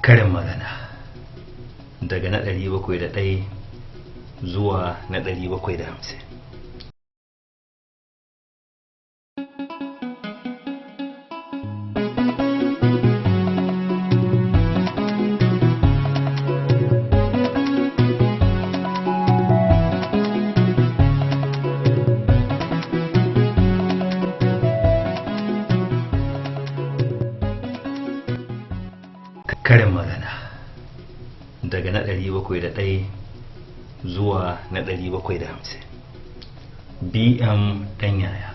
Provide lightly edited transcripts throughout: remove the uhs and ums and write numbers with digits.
Karin magana daga na 701 zuwa na 750. Karin magana daga na 701 zuwa na 750. BM Ɗanyaya,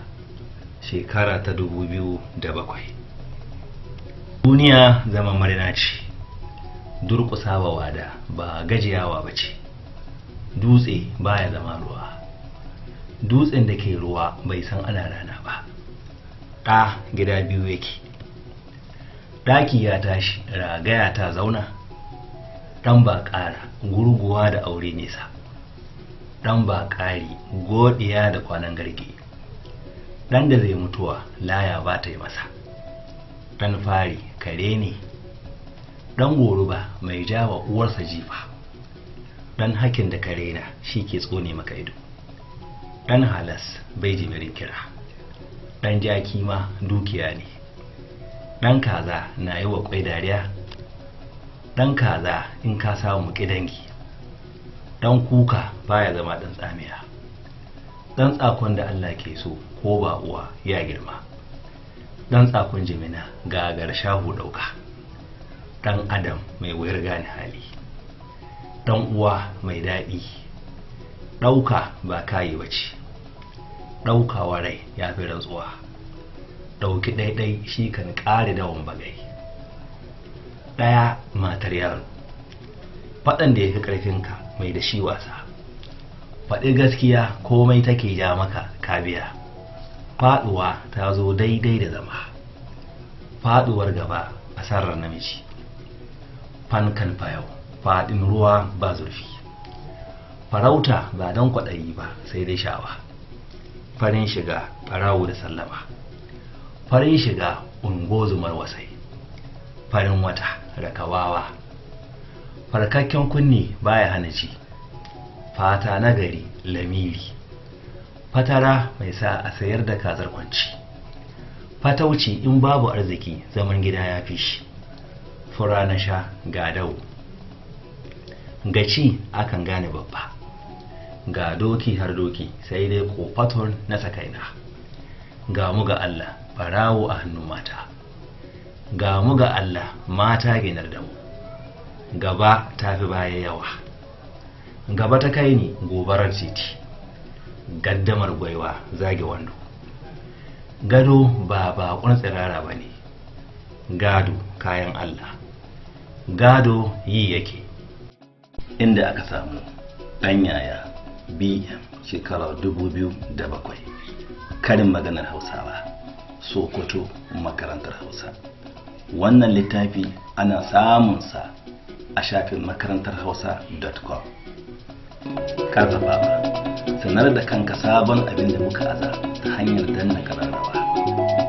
shekara ta 2007. Duniya zaman marina ce, durƙusawa wada ba gajiyawa ba ce. Dutse baya zama ruwa, dutsen da ke ruwa bai san ana rana ba. Ɗa gida biyu yake, ɗaki ya tashi ragaya ta zauna. Ɗan ba ƙara gurguwa da aure nesa, ɗan ba ƙari godiya da kwanan garge. Ɗan da zai mutuwa laya ba ta yi masa, ɗan fari kare ne. Ɗan goruba mai jawa uwarsa jifa, ɗan hakin da kare na shi ke tsone maka ido. Ɗan halas bai jimirin kira, ɗan jaki ma dukiya ne. Ɗan kaza na yi wa ƙwai dariya, ɗan kaza in ka samu ƙidangi. Ɗan kuka baya zama ɗan tsamiya, ɗan tsakon da Allah ke so ko ba uwa ya girma. Ɗan tsakon jimina gagar shahu ɗauka, ɗan adam mai wayar gane hali. Ɗan uwa mai daɗi, ɗauka ba kayi bace, ɗaukawa rai ya fi rantsuwa. Ɗauki ɗaiɗai shi kan ƙare dawon bagai. Ɗaya matar yaro, faɗan da ya fi ƙarfinka mai da shi wasa. Faɗi gaskiya komai take ja maka kabiya. Faɗuwa ta zo daidai da zama, faɗuwar gaba a sarrar namiji. Fankan fayau faɗin ruwa ba zurfi, farauta ba don kwaɗayi ba sai dai shawa. Farin shiga ɓarawo da sallama, farin shiga ungozumar wasai. Farin wata rakawawa, farkakken kunni baya hana ci. Fata nagari lamiri, fatara mai sa a sayar da kazar kwanci. Fatauci in babu arziki zaman gida ya fi shi. Fura na sha ga dau, gaci akan gane babba. Ga doki har doki sai dai kofaton na sakaina. Ga mu ga Allah barawo a hannun mata, ga mu ga Allah mata ginar da mu. Gaba ta fi baya yawa, gaba ta kai ni gobarar titi. Gaddamar gwaiwa zage wando, gado ba bakon tsirara ba ne. Gado kayan Allah, gado yi yake. Inda aka samu Ɗanyaya BM shekarar 2007. Karin maganar Hausawa, Sokoto makarantar Hausa. Wannan littafi ana samunsa a shafin makarantarhausa.com. Karfafawa, sanar da kanka sabon abin da muka aza ta hanyar danna kararrawa.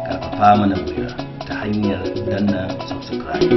Karfafa mana gwiwa ta hanyar danna subscribe.